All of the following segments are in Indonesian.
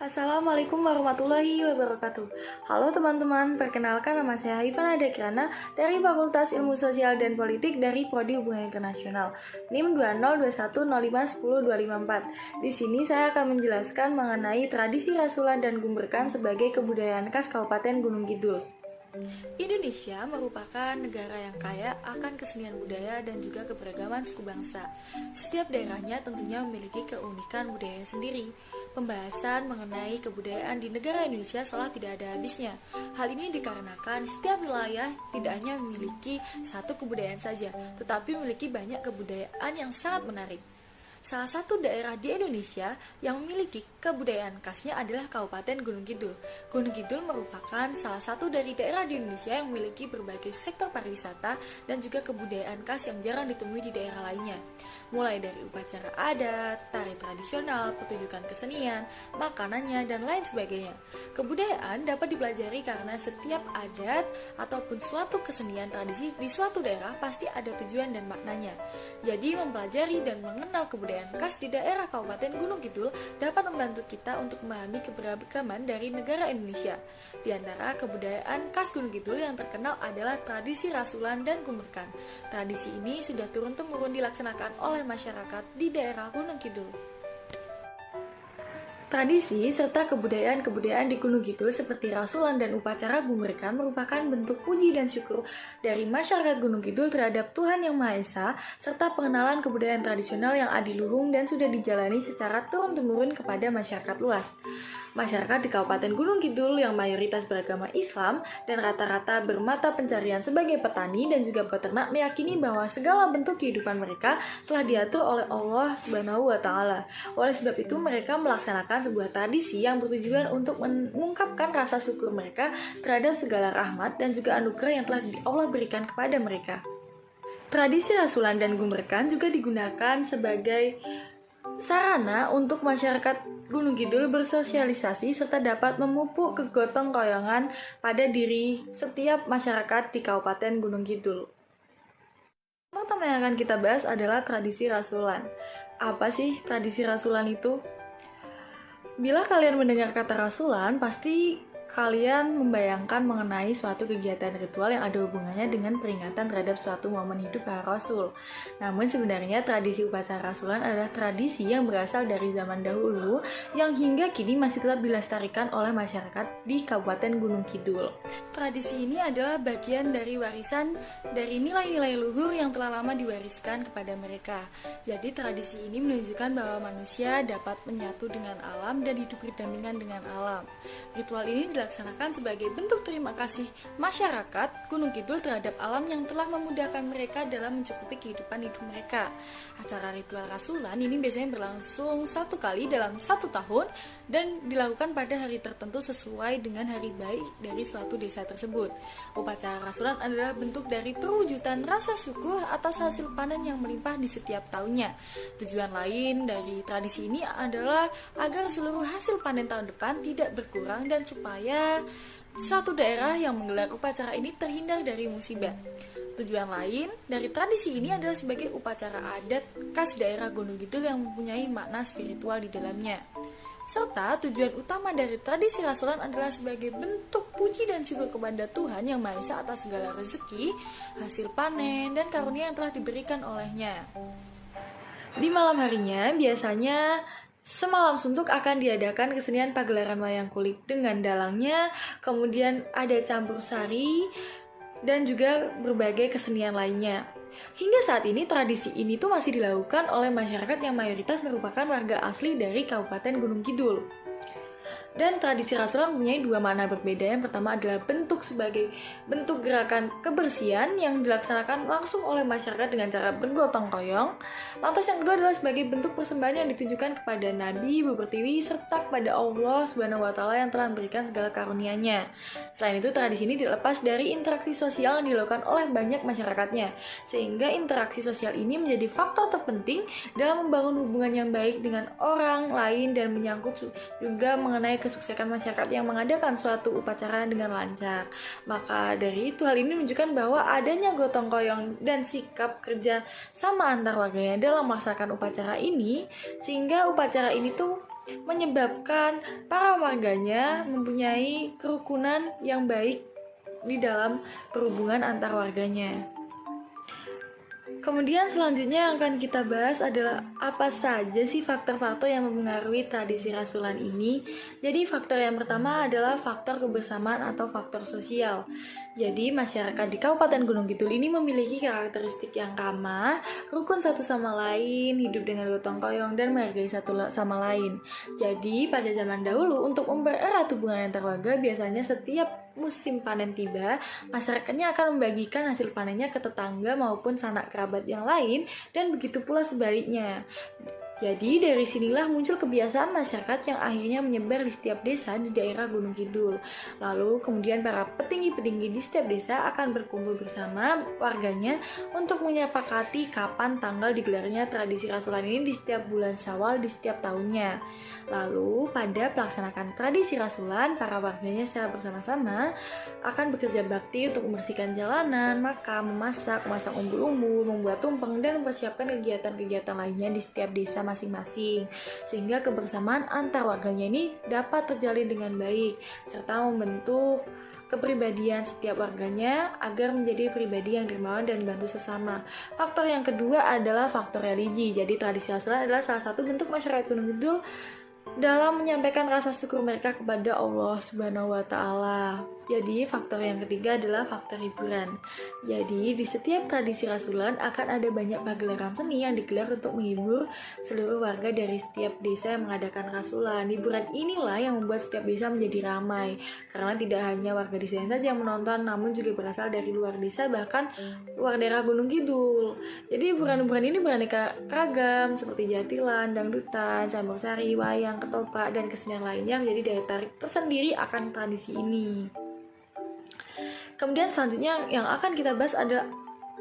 Assalamualaikum warahmatullahi wabarakatuh. Halo teman-teman, perkenalkan nama saya Ivana Dekrana dari Fakultas Ilmu Sosial dan Politik dari Prodi Hubungan Internasional, NIM 202105102554. Di sini saya akan menjelaskan mengenai tradisi rasulan dan gumberkan sebagai kebudayaan khas Kabupaten Gunung Kidul. Indonesia merupakan negara yang kaya akan kesenian budaya dan juga keberagaman suku bangsa. Setiap daerahnya tentunya memiliki keunikan budaya sendiri. Pembahasan mengenai kebudayaan di negara Indonesia seolah tidak ada habisnya. Hal ini dikarenakan setiap wilayah tidak hanya memiliki satu kebudayaan saja, tetapi memiliki banyak kebudayaan yang sangat menarik. Salah satu daerah di Indonesia yang memiliki kebudayaan khasnya adalah Kabupaten Gunung Kidul. Gunung Kidul merupakan salah satu dari daerah di Indonesia yang memiliki berbagai sektor pariwisata dan juga kebudayaan khas yang jarang ditemui di daerah lainnya. Mulai dari upacara adat, tari tradisional, pertunjukan kesenian, makanannya, dan lain sebagainya. Kebudayaan dapat dipelajari karena setiap adat ataupun suatu kesenian tradisi di suatu daerah pasti ada tujuan dan maknanya. Jadi mempelajari dan mengenal kebudayaan khas di daerah Kabupaten Gunung Kidul dapat membantu kita untuk memahami keberagaman dari negara Indonesia. Di antara kebudayaan khas Gunung Kidul yang terkenal adalah tradisi rasulan dan gumberkan. Tradisi ini sudah turun-temurun dilaksanakan oleh masyarakat di daerah Gunung Kidul. Tradisi serta kebudayaan-kebudayaan di Gunung Kidul seperti rasulan dan upacara gumberkan merupakan bentuk puji dan syukur dari masyarakat Gunung Kidul terhadap Tuhan Yang Maha Esa serta pengenalan kebudayaan tradisional yang adiluhung dan sudah dijalani secara turun-temurun kepada masyarakat luas. Masyarakat di Kabupaten Gunung Kidul yang mayoritas beragama Islam dan rata-rata bermata pencarian sebagai petani dan juga peternak meyakini bahwa segala bentuk kehidupan mereka telah diatur oleh Allah Subhanahu wa Ta'ala. Oleh sebab itu mereka melaksanakan sebuah tradisi yang bertujuan untuk mengungkapkan rasa syukur mereka terhadap segala rahmat dan juga anugerah yang telah Allah berikan kepada mereka. Tradisi rasulan dan gumberkan juga digunakan sebagai sarana untuk masyarakat Gunung Kidul bersosialisasi serta dapat memupuk kegotong royongan pada diri setiap masyarakat di Kabupaten Gunung Kidul. Pertama yang akan kita bahas adalah tradisi rasulan. Apa sih tradisi rasulan itu? Bila kalian mendengar kata rasulan, pasti kalian membayangkan mengenai suatu kegiatan ritual yang ada hubungannya dengan peringatan terhadap suatu momen hidup para rasul. Namun sebenarnya tradisi upacara rasulan adalah tradisi yang berasal dari zaman dahulu yang hingga kini masih tetap dilestarikan oleh masyarakat di Kabupaten Gunung Kidul. Tradisi ini adalah bagian dari warisan dari nilai-nilai luhur yang telah lama diwariskan kepada mereka. Jadi tradisi ini menunjukkan bahwa manusia dapat menyatu dengan alam dan hidup berdampingan dengan alam. Ritual ini dilaksanakan sebagai bentuk terima kasih masyarakat Gunung Kidul terhadap alam yang telah memudahkan mereka dalam mencukupi kehidupan hidup mereka. Acara ritual rasulan ini biasanya berlangsung satu kali dalam satu tahun dan dilakukan pada hari tertentu sesuai dengan hari baik dari suatu desa tersebut. Upacara rasulan adalah bentuk dari perwujudan rasa syukur atas hasil panen yang melimpah di setiap tahunnya. Tujuan lain dari tradisi ini adalah agar seluruh hasil panen tahun depan tidak berkurang dan supaya suatu daerah yang menggelar upacara ini terhindar dari musibah. Tujuan lain dari tradisi ini adalah sebagai upacara adat khas daerah Gunung Kidul yang mempunyai makna spiritual di dalamnya. Serta tujuan utama dari tradisi rasulan adalah sebagai bentuk puji dan syukur kepada Tuhan Yang Maha Esa atas segala rezeki, hasil panen, dan karunia yang telah diberikan olehnya. Di malam harinya biasanya semalam suntuk akan diadakan kesenian pagelaran wayang kulit dengan dalangnya, kemudian ada campur sari, dan juga berbagai kesenian lainnya. Hingga saat ini tradisi ini tuh masih dilakukan oleh masyarakat yang mayoritas merupakan warga asli dari Kabupaten Gunung Kidul. Dan tradisi rasulan mempunyai dua makna berbeda. Yang pertama adalah sebagai bentuk gerakan kebersihan yang dilaksanakan langsung oleh masyarakat dengan cara bergotong royong. Lantas yang kedua adalah sebagai bentuk persembahan yang ditujukan kepada Nabi, Bu Pertiwi, serta kepada Allah Subhanahu wa Ta'ala yang telah memberikan segala karunia-Nya. Selain itu, tradisi ini tidak lepas dari interaksi sosial yang dilakukan oleh banyak masyarakatnya, sehingga interaksi sosial ini menjadi faktor terpenting dalam membangun hubungan yang baik dengan orang lain dan menyangkut juga mengenai kesuksesan masyarakat yang mengadakan suatu upacara dengan lancar. Maka dari itu hal ini menunjukkan bahwa adanya gotong royong dan sikap kerja sama antar warganya dalam melaksanakan upacara ini, sehingga upacara ini tuh menyebabkan para warganya mempunyai kerukunan yang baik di dalam perhubungan antar warganya. Kemudian selanjutnya yang akan kita bahas adalah apa saja sih faktor-faktor yang mempengaruhi tradisi rasulan ini. Jadi faktor yang pertama adalah faktor kebersamaan atau faktor sosial. Jadi masyarakat di Kabupaten Gunung Kidul ini memiliki karakteristik yang ramah, rukun satu sama lain, hidup dengan gotong royong dan menghargai satu sama lain. Jadi pada zaman dahulu untuk mempererat hubungan antar warga biasanya setiap musim panen tiba, masyarakatnya akan membagikan hasil panennya ke tetangga maupun sanak kerabat yang lain, dan begitu pula sebaliknya. Jadi dari sinilah muncul kebiasaan masyarakat yang akhirnya menyebar di setiap desa di daerah Gunung Kidul. Lalu kemudian para petinggi-petinggi di setiap desa akan berkumpul bersama warganya untuk menyepakati kapan tanggal digelarnya tradisi rasulan ini di setiap bulan Syawal di setiap tahunnya. Lalu pada pelaksanakan tradisi rasulan, para warganya secara bersama-sama akan bekerja bakti untuk membersihkan jalanan, makam, memasak umbul-umbul, membuat tumpeng, dan mempersiapkan kegiatan-kegiatan lainnya di setiap desa masing-masing, sehingga kebersamaan antar warganya ini dapat terjalin dengan baik, serta membentuk kepribadian setiap warganya agar menjadi pribadi yang dermawan dan bantu sesama. Faktor yang kedua adalah faktor religi. Jadi tradisi rasulan adalah salah satu bentuk masyarakat Gunung Kidul dalam menyampaikan rasa syukur mereka kepada Allah Subhanahu wa Ta'ala. Jadi faktor yang ketiga adalah faktor hiburan. Jadi di setiap tradisi rasulan akan ada banyak pagelaran seni yang digelar untuk menghibur seluruh warga dari setiap desa yang mengadakan rasulan. Hiburan inilah yang membuat setiap desa menjadi ramai, karena tidak hanya warga desa saja yang menonton, namun juga berasal dari luar desa, bahkan luar daerah Gunung Kidul. Jadi hiburan-hiburan ini beraneka ragam seperti jatilan, dangdutan, campur sari, wayang, ketoprak, dan kesenian lainnya menjadi daya tarik tersendiri akan tradisi ini. Kemudian selanjutnya yang akan kita bahas adalah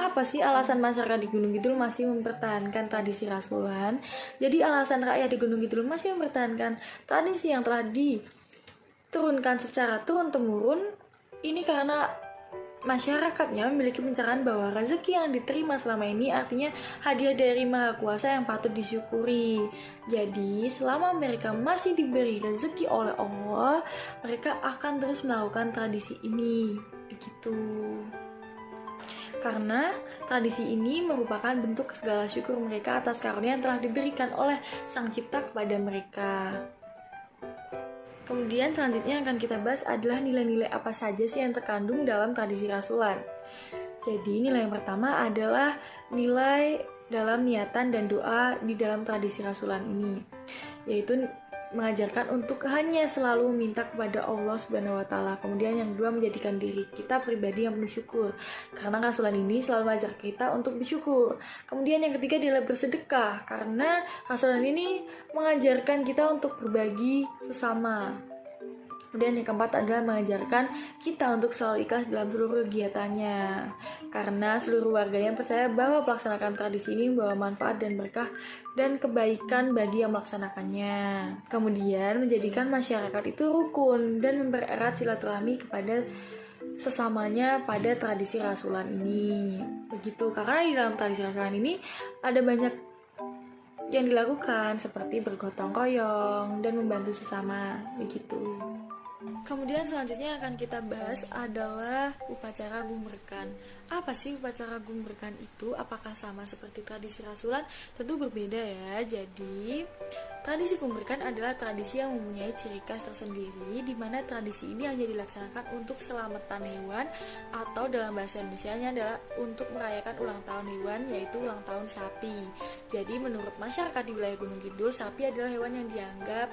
apa sih alasan masyarakat di Gunung Kidul masih mempertahankan tradisi rasulan. Jadi alasan rakyat di Gunung Kidul masih mempertahankan tradisi yang telah diturunkan secara turun-temurun ini karena masyarakatnya memiliki pencerahan bahwa rezeki yang diterima selama ini artinya hadiah dari Maha Kuasa yang patut disyukuri. Jadi selama mereka masih diberi rezeki oleh Allah, mereka akan terus melakukan tradisi ini. Begitu. Karena tradisi ini merupakan bentuk segala syukur mereka atas karunia yang telah diberikan oleh Sang Cipta kepada mereka. Kemudian selanjutnya yang akan kita bahas adalah nilai-nilai apa saja sih yang terkandung dalam tradisi rasulan. Jadi nilai yang pertama adalah nilai dalam niatan dan doa di dalam tradisi rasulan ini, yaitu mengajarkan untuk hanya selalu meminta kepada Allah Subhanahu wa Ta'ala. Kemudian yang kedua, menjadikan diri kita pribadi yang penuh syukur, karena rasulan ini selalu mengajar kita untuk bersyukur. Kemudian yang ketiga adalah bersedekah, karena rasulan ini mengajarkan kita untuk berbagi sesama. Kemudian yang keempat adalah mengajarkan kita untuk selalu ikhlas dalam seluruh kegiatannya, karena seluruh warganya percaya bahwa melaksanakan tradisi ini membawa manfaat dan berkah dan kebaikan bagi yang melaksanakannya. Kemudian menjadikan masyarakat itu rukun dan mempererat silaturahmi kepada sesamanya pada tradisi rasulan ini. Begitu, karena di dalam tradisi rasulan ini ada banyak yang dilakukan seperti bergotong royong dan membantu sesama. Begitu. Kemudian selanjutnya yang akan kita bahas adalah upacara gumberkan. Apa sih upacara gumberkan itu? Apakah sama seperti tradisi rasulan? Tentu berbeda ya. Jadi, tradisi gumberkan adalah tradisi yang mempunyai ciri khas tersendiri, di mana tradisi ini hanya dilaksanakan untuk keselamatan hewan, atau dalam bahasa Indonesianya adalah untuk merayakan ulang tahun hewan, yaitu ulang tahun sapi. Jadi menurut masyarakat di wilayah Gunung Kidul, sapi adalah hewan yang dianggap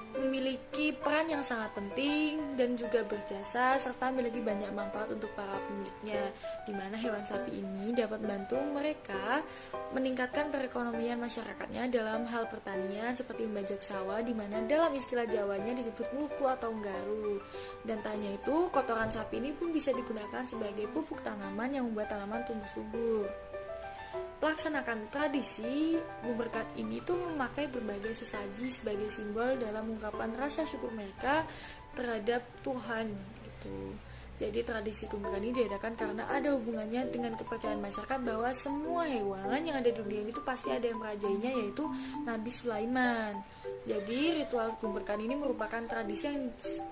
memiliki peran yang sangat penting dan juga berjasa serta memiliki banyak manfaat untuk para pemiliknya, di mana hewan sapi ini dapat membantu mereka meningkatkan perekonomian masyarakatnya dalam hal pertanian seperti membajak sawah, di mana dalam istilah Jawanya disebut mulku atau nggaru. Dan tak hanya itu, kotoran sapi ini pun bisa digunakan sebagai pupuk tanaman yang membuat tanaman tumbuh subur. Pelaksanakan tradisi gumberkan ini tuh memakai berbagai sesaji sebagai simbol dalam mengungkapkan rasa syukur mereka terhadap Tuhan gitu. Jadi tradisi gumberkan ini diadakan karena ada hubungannya dengan kepercayaan masyarakat bahwa semua hewan yang ada di dunia ini tuh pasti ada yang merajainya, yaitu Nabi Sulaiman. Jadi ritual gumrekan ini merupakan tradisi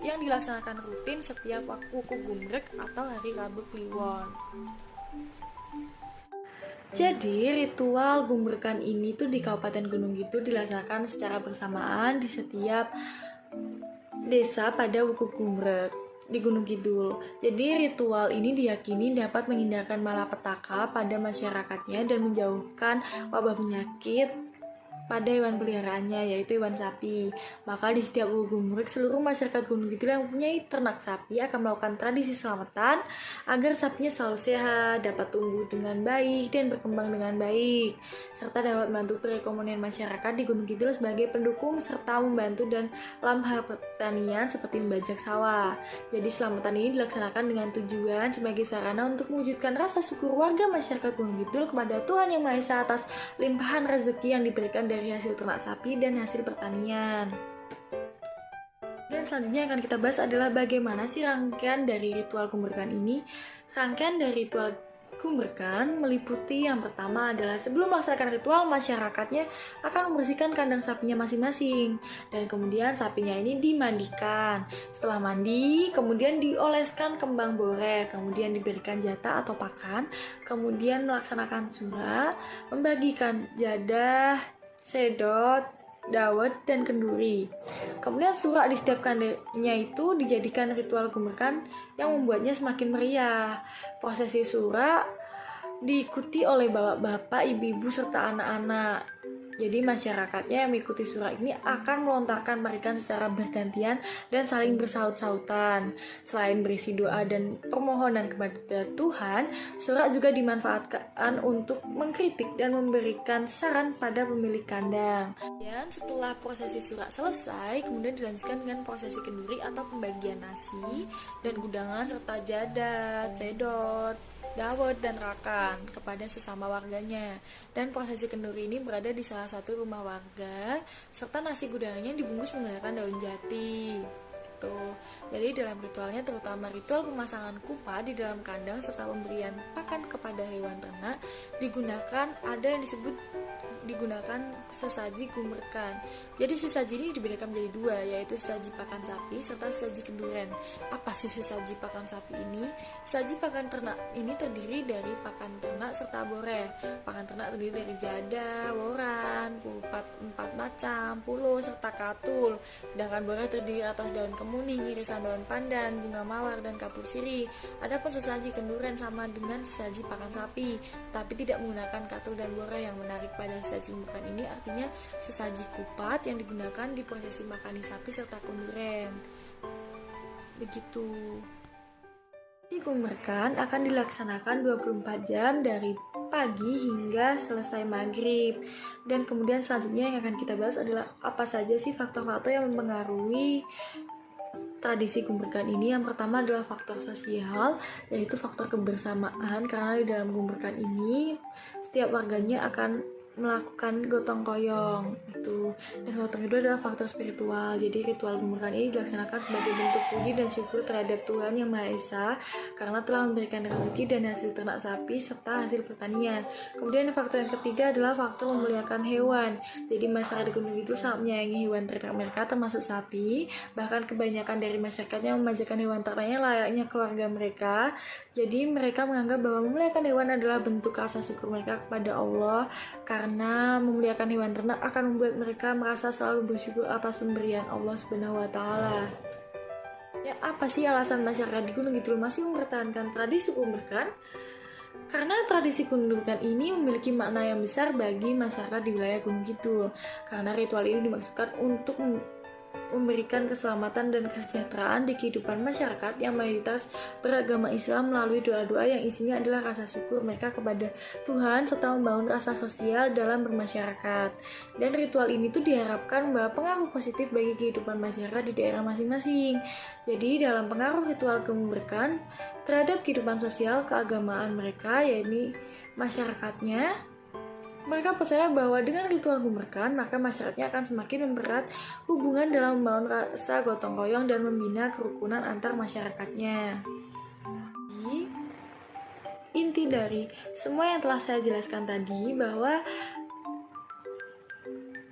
yang dilaksanakan rutin setiap wuku gumrek atau hari Rabu Kliwon. Jadi ritual gumrekan ini tuh di Kabupaten Gunung Kidul dilaksanakan secara bersamaan di setiap desa pada wuku gumrek di Gunung Kidul. Jadi ritual ini diyakini dapat menghindarkan malapetaka pada masyarakatnya dan menjauhkan wabah penyakit pada hewan peliharaannya, yaitu hewan sapi. Maka di setiap wuku gumrek seluruh masyarakat Gunung Kidul yang mempunyai ternak sapi akan melakukan tradisi selamatan agar sapinya selalu sehat, dapat tumbuh dengan baik dan berkembang dengan baik, serta dapat membantu perekonomian masyarakat di Gunung Kidul sebagai pendukung serta membantu dalam hal pertanian seperti membajak sawah. Jadi selamatan ini dilaksanakan dengan tujuan sebagai sarana untuk mewujudkan rasa syukur warga masyarakat Gunung Kidul kepada Tuhan Yang Maha Esa atas limpahan rezeki yang diberikan dari hasil ternak sapi dan hasil pertanian. Dan selanjutnya yang akan kita bahas adalah bagaimana sih rangkaian dari ritual gumrekan ini. Rangkaian dari ritual gumrekan meliputi yang pertama adalah sebelum melaksanakan ritual, masyarakatnya akan membersihkan kandang sapinya masing-masing, dan kemudian sapinya ini dimandikan. Setelah mandi, kemudian dioleskan kembang boreh, kemudian diberikan jatah atau pakan, kemudian melaksanakan surah, membagikan jadah, sedot, dawet, dan kenduri. Kemudian surak di setiap kandangnya itu dijadikan ritual gumrekan yang membuatnya semakin meriah. Prosesi surak diikuti oleh bapak-bapak, ibu-ibu, serta anak-anak. Jadi masyarakatnya yang mengikuti surak ini akan melontarkan barikan secara bergantian dan saling bersaut-sautan. Selain berisi doa dan permohonan kepada Tuhan, surak juga dimanfaatkan untuk mengkritik dan memberikan saran pada pemilik kandang. Dan setelah prosesi surak selesai, kemudian dilanjutkan dengan prosesi kenduri atau pembagian nasi dan gudangan serta jadat, sedot, dawet, dan rakan kepada sesama warganya. Dan prosesi kenduri ini berada di salah satu rumah warga, serta nasi gudangannya dibungkus menggunakan daun jati. Gitu. Jadi dalam ritualnya, terutama ritual pemasangan kupa di dalam kandang serta pemberian pakan kepada hewan ternak, digunakan sesaji gumrekan. Jadi sesaji ini dibedakan menjadi dua, yaitu sesaji pakan sapi serta sesaji kenduren. Apa sih sesaji pakan sapi ini? Sesaji pakan ternak ini terdiri dari pakan ternak serta boreh. Pakan ternak terdiri dari jada, woran, empat macam, pulo, serta katul. Sedangkan boreh terdiri atas daun kemuning, irisan daun pandan, bunga mawar, dan kapur sirih. Adapun sesaji kenduren sama dengan sesaji pakan sapi, tapi tidak menggunakan katul dan boreh. Yang menarik pada sesaji gumrekan ini artinya sesaji kupat yang digunakan di prosesi makani sapi serta kenduren. Begitu. Prosesi gumrekan akan dilaksanakan 24 jam dari pagi hingga selesai maghrib. Dan kemudian selanjutnya yang akan kita bahas adalah apa saja sih faktor-faktor yang mempengaruhi tradisi gumrekan ini. Yang pertama adalah faktor sosial, yaitu faktor kebersamaan, karena di dalam gumrekan ini setiap warganya akan melakukan gotong royong itu. Dan faktor kedua adalah faktor spiritual. Jadi ritual gumrekan ini dilaksanakan sebagai bentuk puji dan syukur terhadap Tuhan Yang Maha Esa karena telah memberikan rezeki dan hasil ternak sapi serta hasil pertanian. Kemudian faktor yang ketiga adalah faktor memuliakan hewan. Jadi masyarakat Gunung itu sangat menyayangi hewan ternak mereka, termasuk sapi. Bahkan kebanyakan dari masyarakatnya memanjakan hewan ternaknya layaknya keluarga mereka. Jadi mereka menganggap bahwa memuliakan hewan adalah bentuk rasa syukur mereka kepada Allah, karena memuliakan hewan ternak akan membuat mereka merasa selalu bersyukur atas pemberian Allah Subhanahu wa Ta'ala. Ya, apa sih alasan masyarakat di Gunung Kidul masih mempertahankan tradisi gumrekan? Karena tradisi gumrekan ini memiliki makna yang besar bagi masyarakat di wilayah Gunung Kidul. Karena ritual ini dimaksudkan untuk memberikan keselamatan dan kesejahteraan di kehidupan masyarakat yang mayoritas beragama Islam melalui doa-doa yang isinya adalah rasa syukur mereka kepada Tuhan serta membangun rasa sosial dalam bermasyarakat. Dan ritual ini tuh diharapkan membawa pengaruh positif bagi kehidupan masyarakat di daerah masing-masing. Jadi dalam pengaruh ritual gumrekan terhadap kehidupan sosial keagamaan mereka, yakni masyarakatnya, mereka percaya bahwa dengan ritual gumrekan, maka masyarakatnya akan semakin mempererat hubungan dalam membangun rasa gotong royong dan membina kerukunan antar masyarakatnya. Inti dari semua yang telah saya jelaskan tadi bahwa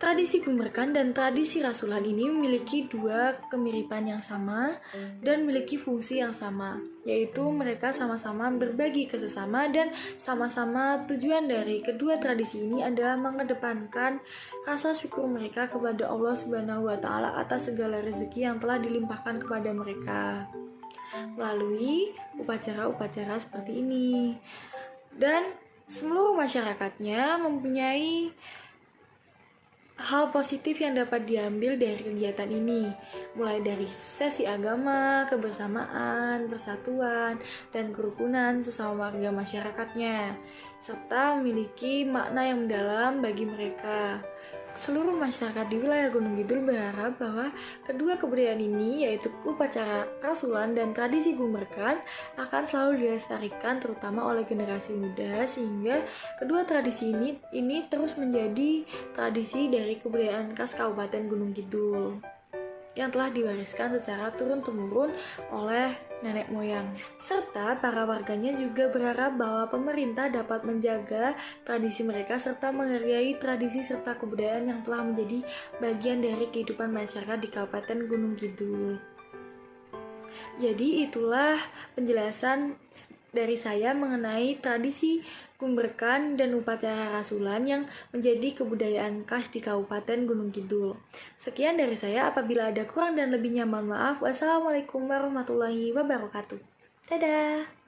Tradisi Gumerkan dan tradisi Rasulan ini memiliki dua kemiripan yang sama dan memiliki fungsi yang sama, yaitu mereka sama-sama berbagi ke sesama dan sama-sama tujuan dari kedua tradisi ini adalah mengedepankan rasa syukur mereka kepada Allah Subhanahu wa Ta'ala atas segala rezeki yang telah dilimpahkan kepada mereka melalui upacara-upacara seperti ini. Dan seluruh masyarakatnya mempunyai hal positif yang dapat diambil dari kegiatan ini, mulai dari sesi agama, kebersamaan, persatuan, dan kerukunan sesama warga masyarakatnya, serta memiliki makna yang mendalam bagi mereka. Seluruh masyarakat di wilayah Gunung Kidul berharap bahwa kedua kebudayaan ini, yaitu upacara Rasulan dan tradisi Gumerkan, akan selalu dilestarikan terutama oleh generasi muda, sehingga kedua tradisi ini terus menjadi tradisi dari kebudayaan khas Kabupaten Gunung Kidul yang telah diwariskan secara turun-temurun oleh nenek moyang. Serta para warganya juga berharap bahwa pemerintah dapat menjaga tradisi mereka serta menghargai tradisi serta kebudayaan yang telah menjadi bagian dari kehidupan masyarakat di Kabupaten Gunung Kidul. Jadi itulah penjelasan dari saya mengenai tradisi Gumerkan dan upacara Rasulan yang menjadi kebudayaan khas di Kabupaten Gunung Kidul. Sekian dari saya, apabila ada kurang dan lebihnya mohon maaf. Wassalamualaikum warahmatullahi wabarakatuh. Dadah!